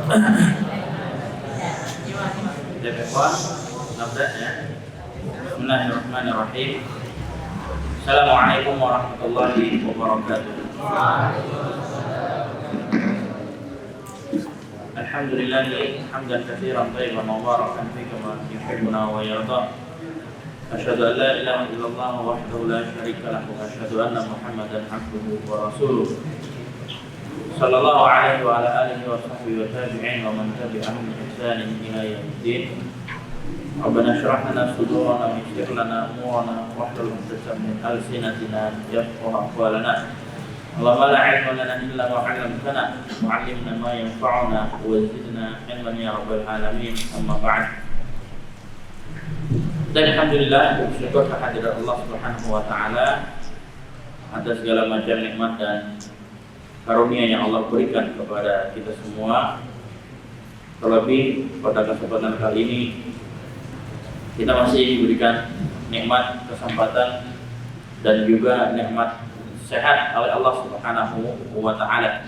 Ya, ikhwan, nabda ya. Bismillahirrahmanirrahim. Assalamualaikum warahmatullahi wabarakatuh. Alhamdulillah hamdan katsiran thayyiban mubarakan fihi kama yuhibbuna wa yarda. Asyhadu an la ilaha illallah wahdahu la syarika lahu wa asyhadu anna Muhammadan abduhu wa rasuluh. Sallallahu alaihi wa ala alihi wa sahbihi wa tabi'in wa man tabi'ahum bi ihsanin ila yaumiddin. Rabbana shrah lana sudurana wa yassir lana umurana wahlul 'uqdatam min alsinatina yafqahu qawlana. Allahumma la 'ilma lana illa ma 'allamtana wa 'allimna ma yanfa'una wa zidna 'ilman ya rabbal alamin. Amma ba'd. Dan alhamdulillah bersyukur kehadirat Allah Subhanahu wa taala atas segala macam nikmat dan karunia yang Allah berikan kepada kita semua. Terlebih pada kesempatan kali ini kita masih diberikan nikmat kesempatan dan juga nikmat sehat oleh Allah Subhanahu wa taala.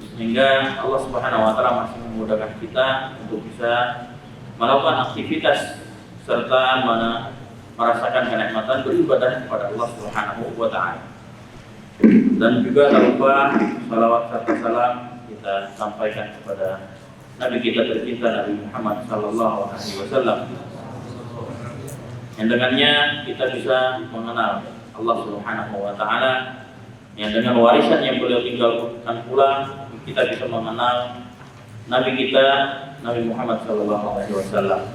Sehingga Allah Subhanahu wa taala masih memudahkan kita untuk bisa melakukan aktivitas serta merasakan kenikmatan beribadah kepada Allah Subhanahu wa taala. Dan juga tak lupa salawat serta salam kita sampaikan kepada Nabi kita tercinta Nabi Muhammad sallallahu alaihi wasallam. Yang dengannya kita bisa mengenal Allah Subhanahu wa taala, yang dengan warisan yang beliau tinggalkan pula kita bisa mengenal Nabi kita Nabi Muhammad sallallahu alaihi wasallam.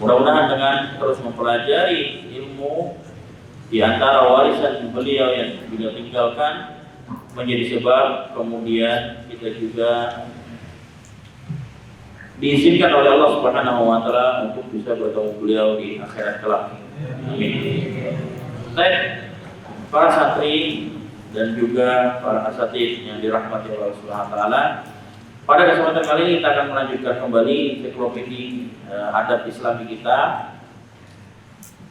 Mudah-mudahan dengan terus mempelajari ilmu di antara warisan beliau yang beliau tinggalkan menjadi sebab kemudian kita juga diizinkan oleh Allah Subhanahu wa taala untuk bisa bertemu beliau di akhirat kelak. Amin. Baik, para santri dan juga para asatidz yang dirahmati oleh Allah Subhanahu wa taala, pada kesempatan kali ini kita akan melanjutkan kembali ensiklopedi adab Islami kita.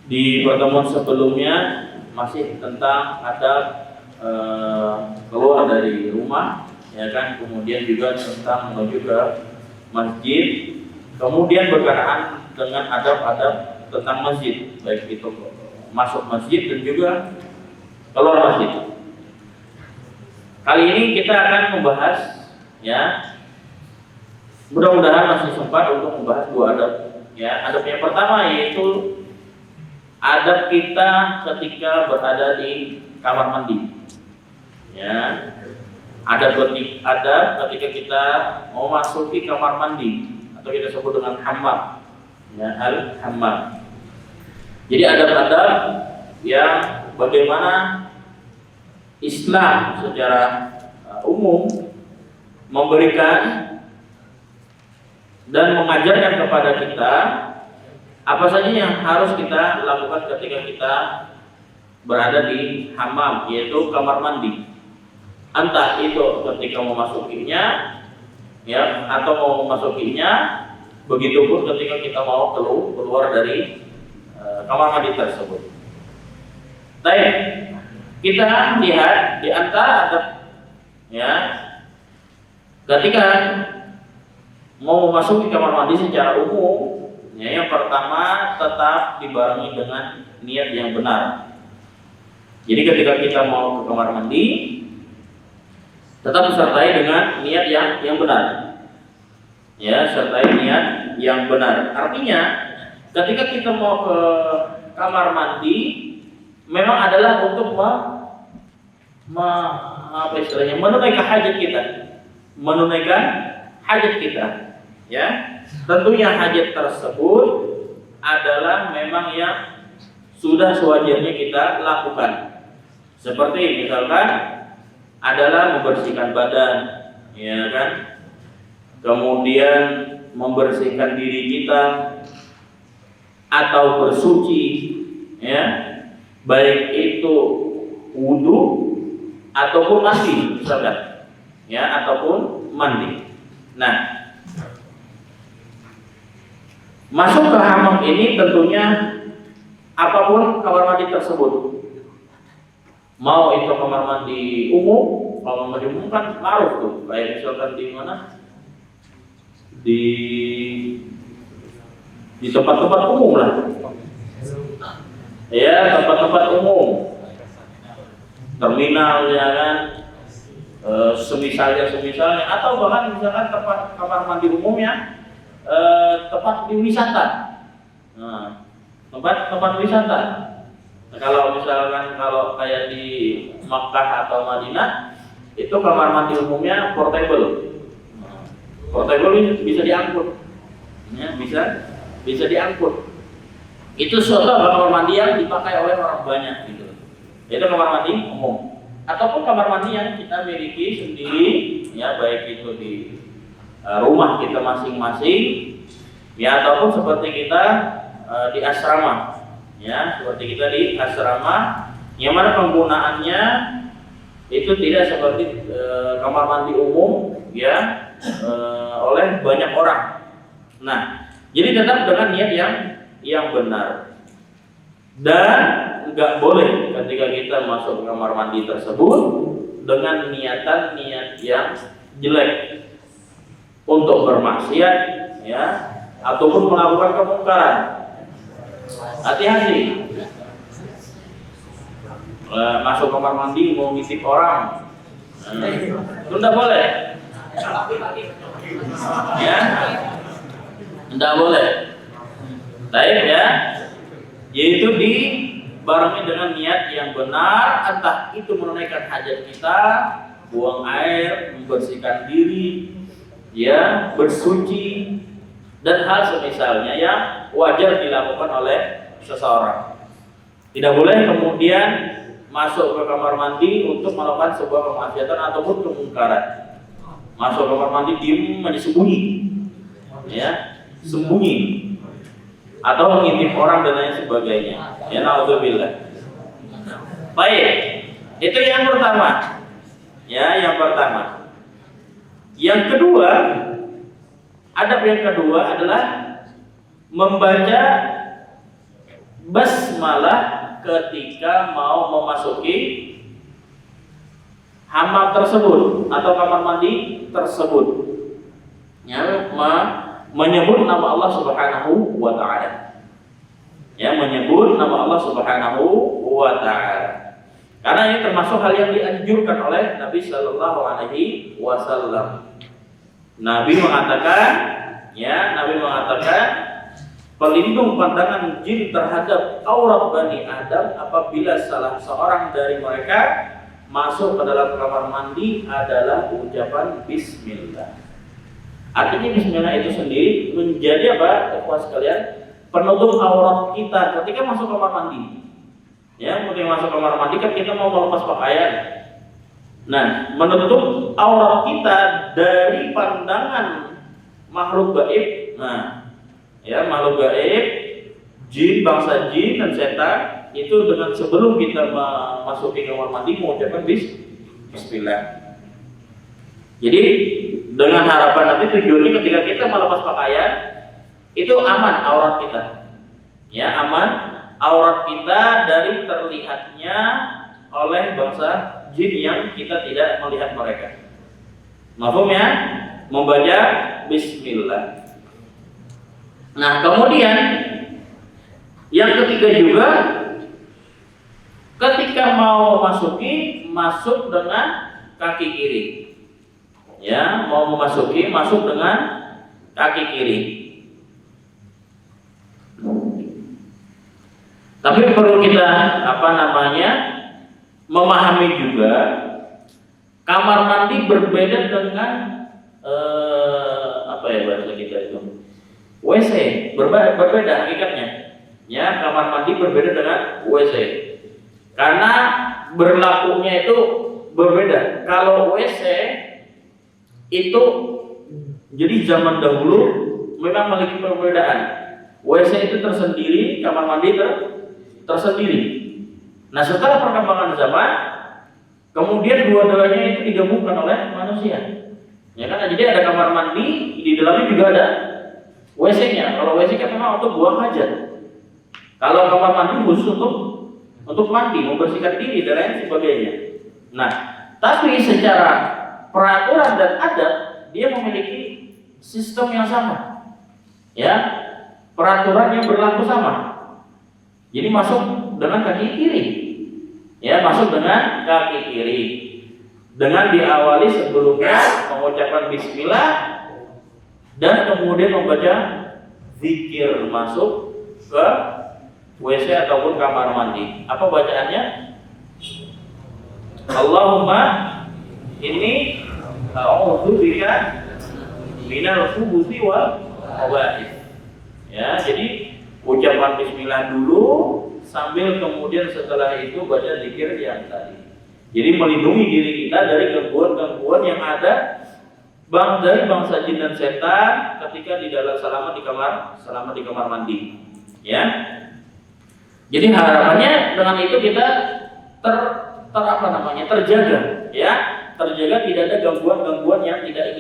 Di pertemuan sebelumnya masih tentang adab keluar dari rumah, ya kan? Kemudian juga tentang menuju ke masjid. Kemudian berkenaan dengan adab-adab tentang masjid, baik itu masuk masjid dan juga keluar masjid. Kali ini kita akan membahas, ya, mudah-mudahan masih sempat untuk membahas dua adab. Ya, adab yang pertama yaitu adab kita ketika berada di kamar mandi. Ya, adab ketika kita mau masuki kamar mandi atau kita sebut dengan hammam. Ya, al-hammam. Jadi adab-adab yang bagaimana Islam secara umum memberikan dan mengajarkan kepada kita apa saja yang harus kita lakukan ketika kita berada di hammam, yaitu kamar mandi. Entah itu ketika memasukinya, ya, atau mau memasukinya, begitupun ketika kita mau keluar dari kamar mandi tersebut. Baik, kita lihat di antara adab, ya, ketika mau memasuki kamar mandi secara umum, ya, yang pertama tetap dibarengi dengan niat yang benar. Jadi ketika kita mau ke kamar mandi, tetap disertai dengan niat yang benar. Ya, sertai niat yang benar. Artinya, ketika kita mau ke kamar mandi, memang adalah untuk menunaikan hajat kita, menunaikan hajat kita. Ya, tentunya hajat tersebut adalah memang yang sudah sewajarnya kita lakukan. Seperti misalkan adalah membersihkan badan, ya kan? Kemudian membersihkan diri kita atau bersuci, ya, baik itu wudu ataupun mandi, misalkan, ya, ataupun mandi. Nah, masuk ke hammam ini tentunya apapun kamar mandi tersebut, mau itu kamar mandi umum, kamar mandi umum kan ma'ruf tuh, kayak misalkan di mana di tempat-tempat umum lah, ya tempat-tempat umum, terminal ya kan, semisalnya, atau bahkan misalkan tempat kamar mandi umum yang tempat di wisata, tempat wisata. Nah, kalau misalkan kayak di Makkah atau Madinah itu kamar mandi umumnya portable, bisa diangkut, ya, bisa diangkut. Itu suatu kamar mandi yang dipakai oleh orang banyak gitu. Itu kamar mandi umum. Ataupun kamar mandi yang kita miliki sendiri, ya baik itu di rumah kita masing-masing, ya ataupun seperti kita di asrama, ya seperti kita di asrama, yang mana penggunaannya itu tidak seperti kamar mandi umum, ya oleh banyak orang. Nah, jadi tetap dengan niat yang benar. Dan nggak boleh ketika kita masuk ke kamar mandi tersebut dengan niat yang jelek untuk bermaksiat, ya ataupun melakukan kemungkaran. Hati-hati. Masuk kamar mandi mau ngintip orang, itu nggak boleh, ya nggak boleh. Baik ya, yaitu dibarengi dengan niat yang benar, entah itu menunaikan hajat kita, buang air, membersihkan diri, ya bersuci, dan hal semisalnya yang wajar dilakukan oleh seseorang. Tidak boleh kemudian masuk ke kamar mandi untuk melakukan sebuah kemaksiatan ataupun kemungkaran. Masuk ke kamar mandi diem sembunyi, ya sembunyi, atau mengintip orang dan lain sebagainya. Ya naudzubillah. Baik, itu yang pertama. Ya, yang pertama. Yang kedua, adab yang kedua adalah membaca basmalah ketika mau memasuki hammam tersebut atau kamar mandi tersebut. Ya, menyebut nama Allah Subhanahu wa taala. Ya, menyebut nama Allah Subhanahu wa taala. Karena ini termasuk hal yang dianjurkan oleh Nabi sallallahu alaihi wasallam. Nabi mengatakan, pelindung pandangan jin terhadap aurat Bani Adam apabila salah seorang dari mereka masuk ke dalam kamar mandi adalah ucapan bismillah. Artinya bismillah itu sendiri menjadi apa? Ikhwas sekalian, penutup aurat kita ketika masuk kamar mandi. Ya, ketika masuk kamar mandi kan kita mau melepas pakaian. Nah, menutup aurat kita dari pandangan makhluk gaib. Nah, ya makhluk gaib, jin, bangsa jin dan setan itu dengan sebelum kita memasuki kamar mandi mengucapkan bismillah. Jadi dengan harapan nanti tujuannya ketika kita melepas pakaian itu aman aurat kita, ya aman aurat kita dari terlihatnya oleh bangsa jin yang kita tidak melihat mereka. Mafhum ya? Membaca bismillah. Nah kemudian yang ketiga juga, ketika mau masuk dengan kaki kiri. Ya, mau memasuki, masuk dengan kaki kiri. Tapi perlu kita memahami juga kamar mandi berbeda dengan bahasa kita itu WC, berbeda hakikatnya. Ya, kamar mandi berbeda dengan WC. Karena berlakunya itu berbeda. Kalau WC itu jadi zaman dahulu memang memiliki perbedaan. WC itu tersendiri, kamar mandi tersendiri. Nah, setelah perkembangan zaman, kemudian dua-duanya itu digabungkan oleh manusia. Ya kan? Jadi ada kamar mandi, di dalamnya juga ada WC-nya. Kalau WC kan memang untuk buang hajat. Kalau kamar mandi khusus untuk mandi, membersihkan diri dan lain sebagainya. Nah, tapi secara peraturan dan adat dia memiliki sistem yang sama, ya, peraturan yang berlaku sama. Jadi masuk dengan kaki kiri, ya, masuk dengan kaki kiri, dengan diawali sebelumnya mengucapkan Bismillah dan kemudian membaca zikir masuk ke WC ataupun kamar mandi. Apa bacaannya? Allahumma inni a'udzubika minal khubuthi wal khaba'ith. Ya, jadi ucapan bismillah dulu sambil kemudian setelah itu baca zikir yang tadi. Jadi melindungi diri kita dari gangguan-gangguan yang ada dari bangsa jin dan setan ketika di dalam selama di kamar mandi. Ya. Jadi harapannya dengan itu kita terjaga, ya, terjaga tidak ada gangguan-gangguan yang tidak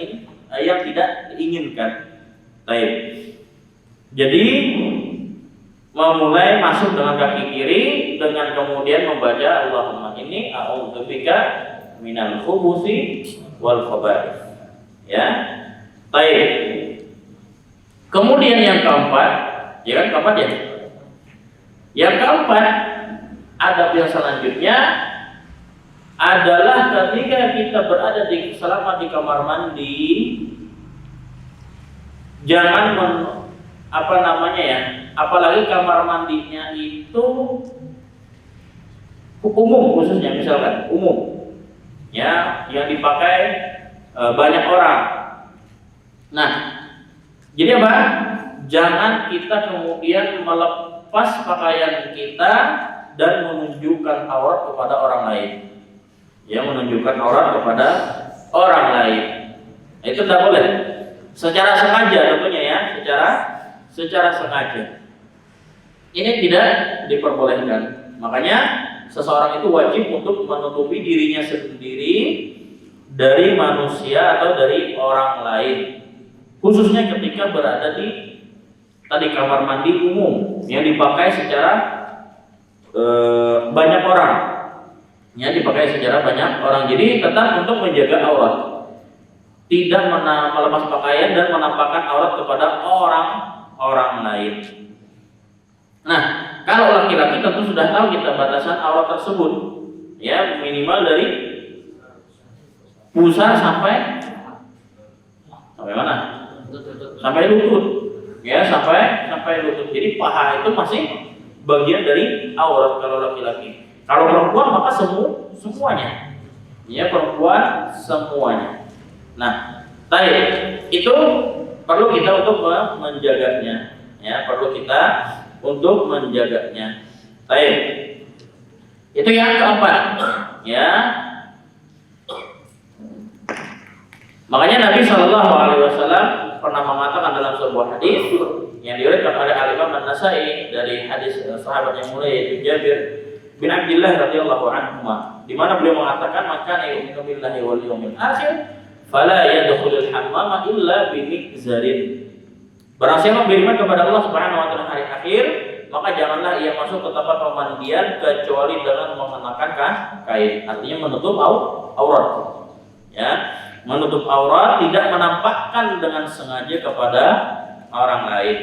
diinginkan. Baik. Jadi memulai masuk dengan kaki kiri dengan kemudian membaca Allahumma inni a'udzubika minal khubuthi wal khaba'ith. Ya. Baik. Kemudian yang keempat, ya kan keempat ya? Yang keempat, adab yang selanjutnya adalah ketika kita berada selama di kamar mandi, jangan apalagi kamar mandinya itu umum, khususnya misalkan umum, ya, yang dipakai banyak orang. Nah, jadi apa? Jangan kita kemudian melepas pakaian kita dan menunjukkan aurat kepada orang lain. Ya, menunjukkan aurat kepada orang lain. Nah, itu tidak boleh. Secara sengaja tentunya, ya, secara sengaja. Ini tidak diperbolehkan. Makanya seseorang itu wajib untuk menutupi dirinya sendiri dari manusia atau dari orang lain. Khususnya ketika berada di kamar mandi umum yang dipakai secara banyak orang. Ya, dipakai secara banyak orang. Jadi tetap untuk menjaga aurat. Tidak melepas pakaian dan menampakkan aurat kepada orang lain. Nah, kalau laki-laki tentu sudah tahu kita batasan aurat tersebut. Ya, minimal dari pusar sampai mana? Sampai lutut. Ya, sampai lutut. Jadi paha itu masih bagian dari aurat kalau laki-laki. Kalau perempuan maka semuanya. Ya, perempuan semuanya. Nah, itu perlu kita untuk menjaganya. Ya, perlu kita untuk menjaganya. Itu yang keempat. Ya. Makanya Nabi SAW pernah mengatakan dalam sebuah hadis yang diriwayatkan oleh Al-Imam An-Nasa'i dari hadis sahabat yang mulia yaitu Jabir bin Abdullah radhiyallahu anhu, di mana beliau mengatakan, "Maka yu'minu billahi wal yawmil akhir fala yadkhulul hammama illa bimikzarin." Barang siapa beriman kepada Allah Subhanahu wa taala hari akhir, maka janganlah ia masuk ke tempat pemandian kecuali dengan mengenakan kain, artinya menutup aurat. Ya, menutup aurat, tidak menampakkan dengan sengaja kepada orang lain.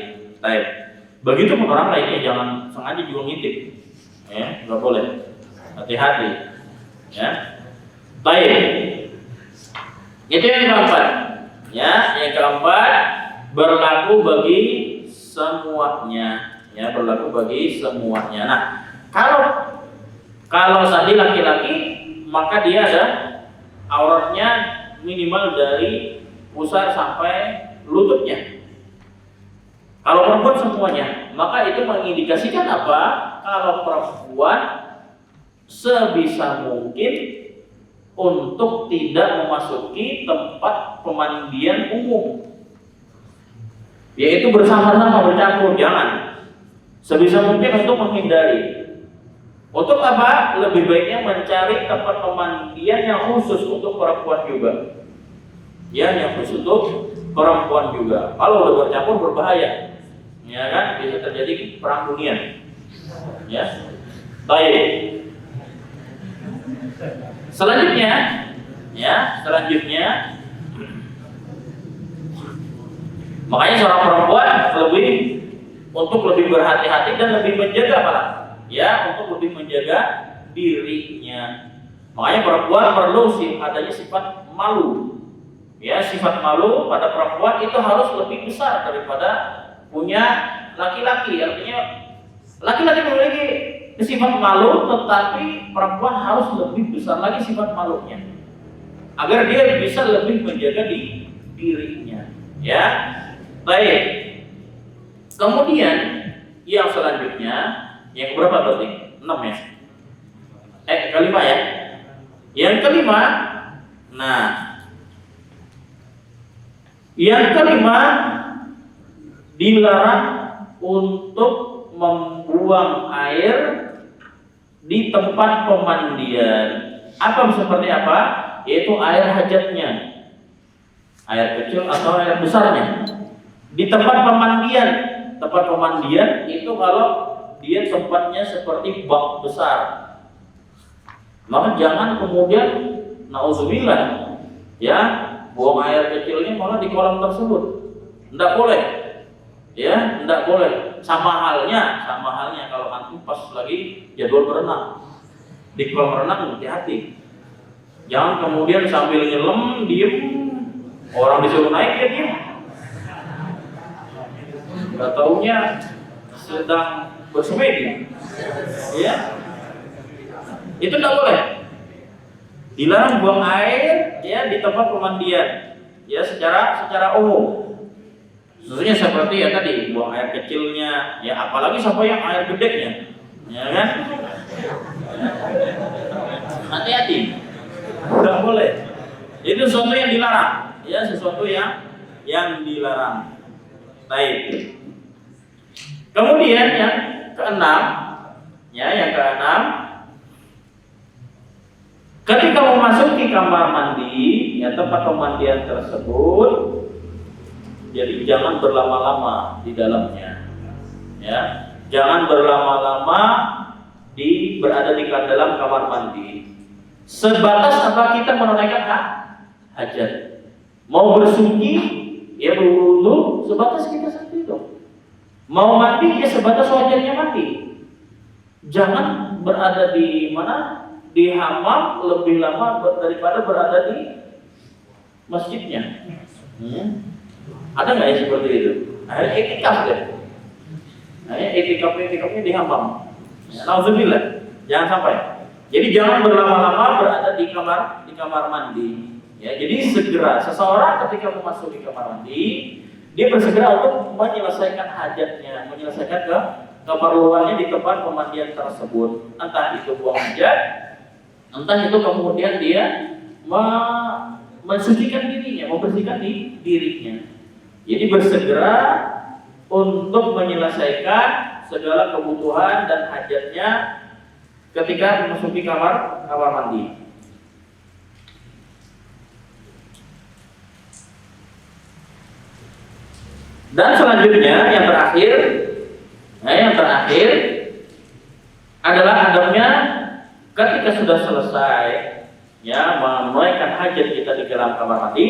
Begitu pun orang lainnya jangan sengaja juga ngintip. Ya, nggak boleh. Hati-hati. Ya. Itu yang keempat. Ya, yang keempat berlaku bagi semuanya. Ya, berlaku bagi semuanya. Nah, kalau tadi laki-laki, maka dia ada auratnya minimal dari pusar sampai lututnya. Kalau perempuan semuanya, maka itu mengindikasikan apa? Kalau perempuan sebisa mungkin untuk tidak memasuki tempat pemandian umum, yaitu bersama-sama bercampur, jangan. Sebisa mungkin untuk menghindari. Untuk apa? Lebih baiknya mencari tempat pemandian yang khusus untuk perempuan juga. Ya, yang khusus untuk perempuan juga. Kalau udah bercampur berbahaya. Ya kan? Bisa terjadi perang dunia. Ya. Selanjutnya Makanya seorang perempuan untuk lebih berhati-hati dan lebih menjaga apa? Ya, untuk lebih menjaga dirinya. Makanya perempuan perlu adanya sifat malu. Ya, sifat malu pada perempuan itu harus lebih besar daripada punya laki-laki. Artinya laki-laki memiliki sifat malu, tetapi perempuan harus lebih besar lagi sifat malunya agar dia bisa lebih menjaga dirinya. Ya, baik. Kemudian yang selanjutnya, yang berapa berarti? 6 ya? Kelima ya? Yang kelima, nah, yang kelima dilarang untuk membuang air di tempat pemandian. Seperti apa? Yaitu air hajatnya, air kecil atau air besarnya. Di tempat pemandian. Tempat pemandian itu kalau dia tempatnya seperti bak besar, maka jangan kemudian nauzubillah ya buang air kecilnya malah di kolam tersebut. Tidak boleh. Ya, tidak boleh. Sama halnya kalau antum pas lagi jadwal berenang di kolam renang, hati-hati. Jangan kemudian sambil nyelam diem, orang disuruh naik dia diem. Gak taunya sedang bersemedi. Ya, itu tidak boleh. Dilarang buang air ya di tempat pemandian ya secara umum. Khususnya seperti ya tadi buang air kecilnya ya, apalagi sampai yang air gedenya, ya kan? Hati-hati, tidak boleh. Itu sesuatu yang dilarang, ya sesuatu yang dilarang. Baik. Kemudian yang keenam, ketika memasuki kamar mandi, ya tempat pemandian tersebut, jadi jangan berlama-lama di dalamnya, ya, jangan berlama-lama berada di dalam kamar mandi. Sebatas apa kita menunaikan hajat, mau bersuci, ya berwudu, sebatas kita seperti itu. Mau mandi ya sebatas wajarnya mandi. Jangan berada di mana? Di hammam lebih lama daripada berada di masjidnya. Ada nggak ya seperti itu? Akhirnya itikaf deh. Itikafnya di hammam. Alhamdulillah, jangan sampai. Jadi jangan berlama-lama berada di kamar mandi. Ya, jadi segera seseorang ketika memasuki kamar mandi, dia bersegera untuk menyelesaikan hajatnya, menyelesaikan keperluannya di tempat pemandian tersebut. Entah itu buang hajat, entah itu kemudian dia mensucikan dirinya, membersihkan dirinya. Jadi bersegera untuk menyelesaikan segala kebutuhan dan hajatnya ketika memasuki kamar mandi. Dan selanjutnya yang terakhir adalah adabnya ketika sudah selesai ya menunaikan hajat kita di dalam kamar mandi.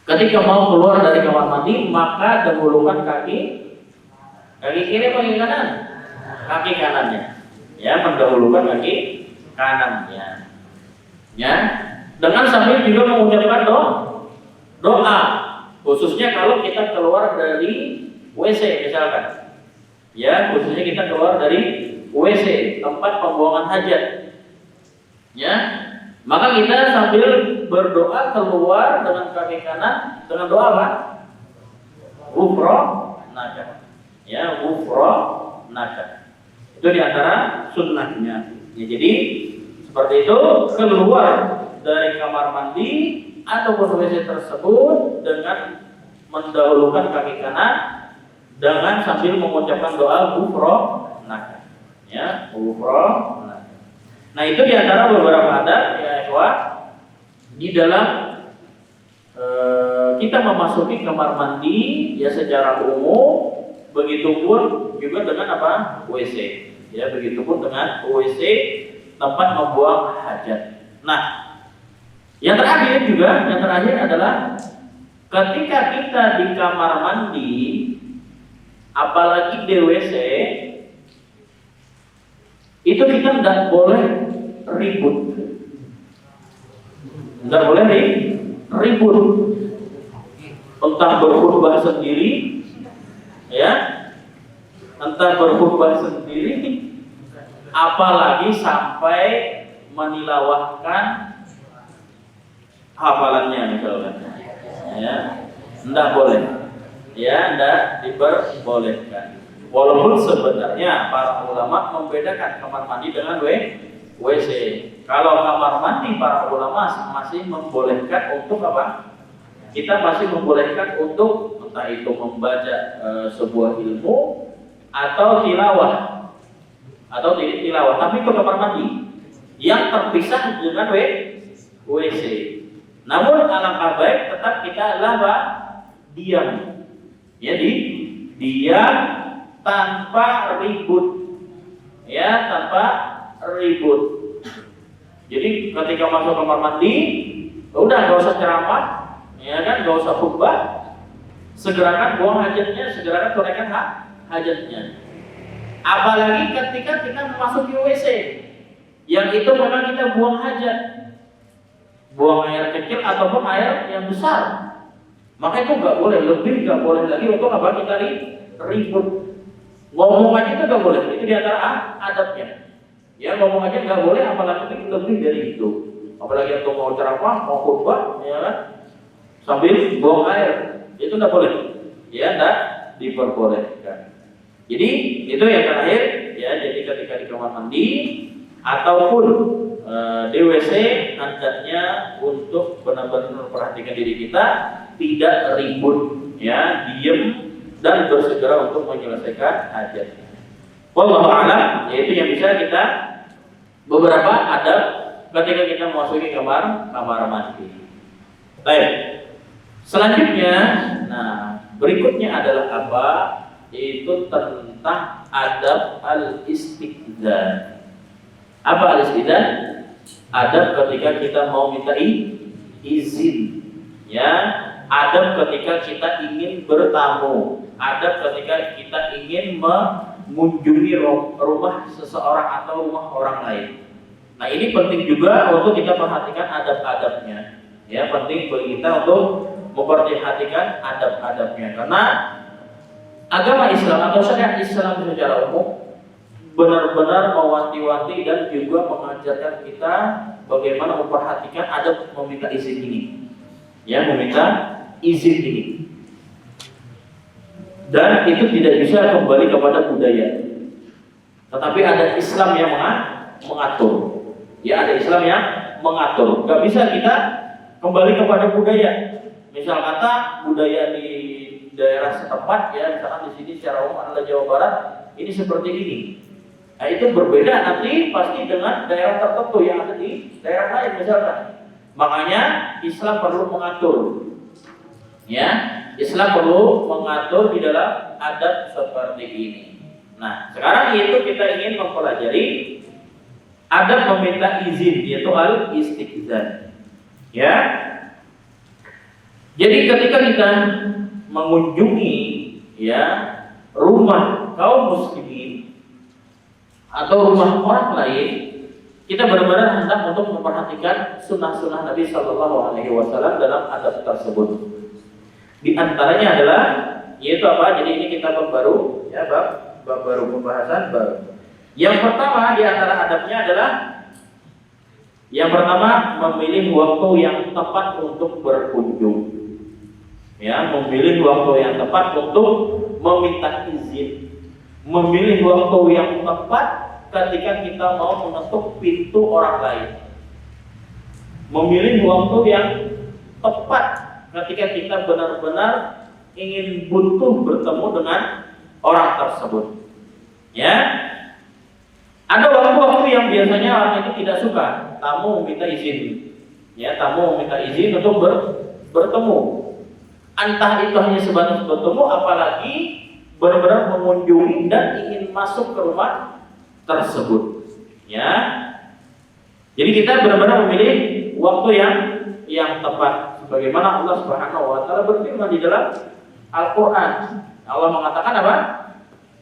Ketika mau keluar dari kamar mandi, maka dahulukan kaki kiri atau kaki kanan? Kaki kanannya. Ya, mendahulukan kaki kanannya. Ya, dengan sambil juga mengucapkan doa. Khususnya kalau kita keluar dari WC misalkan. Ya, khususnya kita keluar dari WC, tempat pembuangan hajat. Ya, maka kita sambil berdoa keluar dengan kaki kanan dengan doa apa? Ghufranaka. Ya, ghufranaka. Itu diantara sunnahnya. Ya, jadi seperti itu, keluar dari kamar mandi ataupun WC tersebut dengan mendahulukan kaki kanan dengan sambil mengucapkan doa ghufranaka. Ya, ghufranaka. Nah, itu diantara beberapa adab ya ikhwah di dalam kita memasuki kamar mandi ya secara umum, begitupun juga dengan apa? WC. Ya, begitupun dengan WC, tempat membuang hajat. Nah, yang terakhir adalah ketika kita di kamar mandi, apalagi di WC, itu kita tidak boleh ribut. Tidak boleh ribut. Entah berkhutbah sendiri, ya, entah berkhutbah sendiri, apalagi sampai menilawahkan hafalannya misalkan, ya, tidak boleh, ya, tidak diperbolehkan. Walaupun sebenarnya para ulama membedakan kamar mandi dengan WC. Kalau kamar mandi para ulama masih membolehkan untuk apa? Kita masih membolehkan untuk entah itu membaca sebuah ilmu atau tilawah, tapi itu kamar mandi yang terpisah dengan WC. Namun alangkah baik tetap kita adalah diam, ya, diam tanpa ribut, ya, tanpa ribut. Jadi ketika masuk kamar mandi, udah nggak usah ceramah, ya kan, nggak usah khutbah, segerakan buang hajatnya, segerakan tunaikan hajatnya. Apalagi ketika kita memasuki WC, yang itu memang kita buang hajat, buang air kecil ataupun air yang besar, maka itu nggak boleh, lebih nggak boleh lagi untuk apa, kita ribut. Ngomong aja itu nggak boleh, itu diantara adabnya. Ya, ngomong aja nggak boleh, apalagi lebih dari itu. Apalagi untuk mau ceramah, mau khutbah, ya kan, sambil buang air, itu nggak boleh. Ya, nggak diperbolehkan. Jadi itu yang terakhir, ya. Jadi ketika di kamar mandi ataupun di WC, hendaknya untuk benar-benar memperhatikan diri kita, tidak ribut, ya, diem dan bersegera untuk menyelesaikan hajat. Wallahu a'lam, yaitu yang bisa kita beberapa adab ketika kita memasuki kamar mandi. Baik. Selanjutnya, berikutnya adalah apa? Yaitu tentang adab al-istiqzan. Apa al-istiqzan? Adab ketika kita mau minta izin, ya. Adab ketika kita ingin bertamu, adab ketika kita ingin mengunjungi rumah seseorang atau rumah orang lain. Nah, ini penting juga untuk kita perhatikan adab-adabnya. Ya, penting bagi kita untuk memperhatikan adab-adabnya, karena agama Islam atau syariat Islam secara umum benar-benar mewanti-wanti dan juga mengajarkan kita bagaimana memperhatikan adab meminta izin ini. Ya, meminta izin ini. Dan itu tidak bisa kembali kepada budaya, tetapi ada Islam yang mengatur. Ya, ada Islam yang mengatur. Gak bisa kita kembali kepada budaya. Misal kata budaya di daerah setempat, ya, misalkan di sini secara umum adalah Jawa Barat, ini seperti ini. Nah, itu berbeda nanti pasti dengan daerah tertentu yang ada di daerah lain misalkan. Makanya Islam perlu mengatur. Ya, Islam perlu mengatur di dalam adab seperti ini. Nah, sekarang itu kita ingin mempelajari adab meminta izin, yaitu al-istiqzan. Ya. Jadi ketika kita mengunjungi, ya, rumah kaum muslimin atau rumah orang lain, kita benar-benar hendak untuk memperhatikan sunnah-sunnah Nabi Shallallahu Alaihi Wasallam dalam adab tersebut. Di antaranya adalah, yaitu apa? Jadi ini kita bab baru, ya, bab baru, pembahasan baru. Yang pertama di antara adabnya adalah, yang pertama, memilih waktu yang tepat untuk berkunjung. Ya, memilih waktu yang tepat untuk meminta izin. Memilih waktu yang tepat ketika kita mau mengetuk pintu orang lain. Memilih waktu yang tepat ketika kita benar-benar ingin butuh bertemu dengan orang tersebut. Ya, ada waktu-waktu yang biasanya orang itu tidak suka, tamu meminta izin. Ya, tamu meminta izin untuk bertemu. Entah itu hanya sebatas bertemu, apalagi benar-benar mengunjungi dan ingin masuk ke rumah tersebut. Ya, jadi kita benar-benar memilih waktu yang tepat. Sebagaimana Allah Subhanahu wa taala berfirman di dalam Al-Qur'an. Allah mengatakan apa?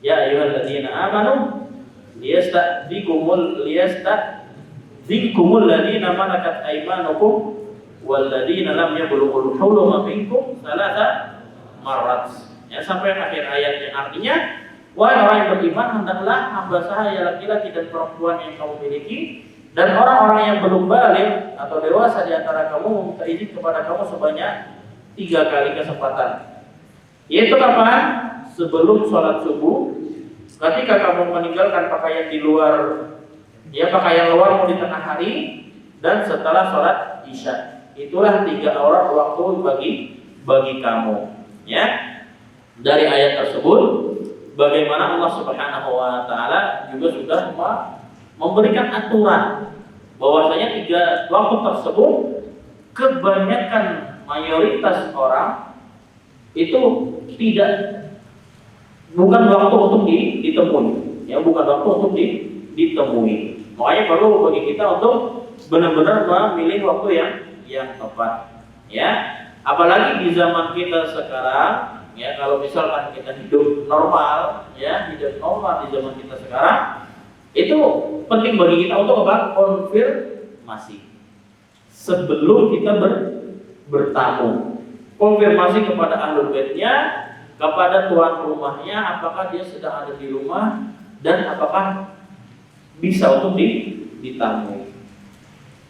Ya ayyuhalladzina amanu liyasta'dzikumul ladzina malakat aymanukum walladzina lam yablughul huluma minkum salasa marrat. Ya, sampai akhir ayat yang artinya, wahai orang yang beriman, hendaklah hamba sahaya laki-laki dan perempuan yang kamu miliki dan orang-orang yang belum balik atau dewasa di antara kamu meminta izin kepada kamu sebanyak 3 kali kesempatan. Yaitu kapan? Sebelum sholat subuh, ketika kamu meninggalkan pakaian di luar, ya pakaian luar mau di tengah hari, dan setelah sholat isya. Itulah 3 aurat waktu bagi kamu. Ya, dari ayat tersebut, bagaimana Allah Subhanahu wa taala juga sudah memberikan aturan bahwasanya 3 waktu tersebut kebanyakan mayoritas orang itu bukan waktu untuk ditemui, ya bukan waktu untuk ditemui. Makanya perlu bagi kita untuk benar-benar memilih waktu yang tepat, ya. Apalagi di zaman kita sekarang, ya kalau misalkan kita hidup normal, ya hidup normal di zaman kita sekarang, itu penting bagi kita untuk apa? Konfirmasi sebelum kita bertamu. Konfirmasi kepada ahlul baitnya, kepada tuan rumahnya, apakah dia sedang ada di rumah dan apakah bisa untuk ditamu.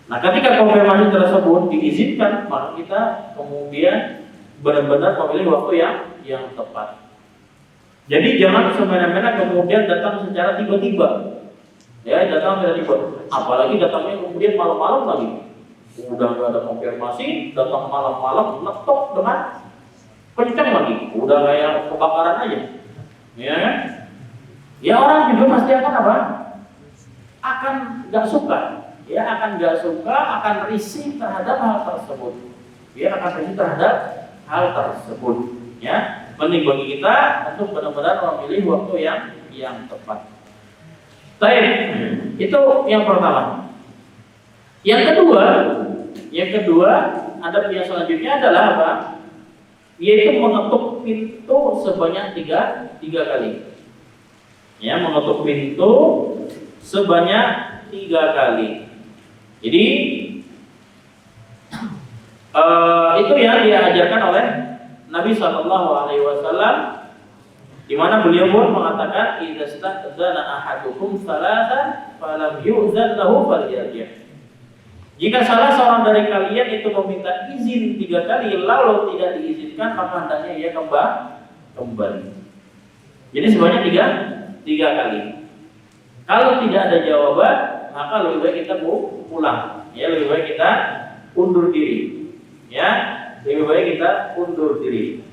Nah, ketika konfirmasi tersebut diizinkan, maka kita kemudian benar-benar memilih waktu yang tepat. Jadi jangan semena-mena kemudian datang secara tiba-tiba. Ya, datang secara tiba-tiba. Apalagi datangnya kemudian malam-malam lagi. Udah nggak ada konfirmasi, datang malam-malam, ngetok dengan kencang lagi. Udah kayak kebakaran aja. Ya, ya orang juga pasti akan apa? Akan nggak suka. Ya, akan nggak suka, akan risih terhadap hal tersebut. Ya, akan risih terhadap hal tersebut. Ya, penting bagi kita untuk benar-benar memilih waktu yang tepat. Baik, itu yang pertama. Yang kedua, adab yang selanjutnya adalah apa? Yaitu mengetuk pintu sebanyak tiga kali. Ya, mengetuk pintu sebanyak 3 kali. Jadi itu yang diajarkan oleh Nabi SAW, di mana beliau pun mengatakan, "Idza sta'dzana ahadukum salatan falam yu'zan lahu falyarji'." Jika salah seorang dari kalian itu meminta izin 3 kali lalu tidak diizinkan, maka hendaknya ia kembali. Jadi sebanyak 3 kali. Kalau tidak ada jawaban, maka lebih baik kita pulang. Ya, lebih baik kita undur diri. Ya, lebih baik kita undur diri.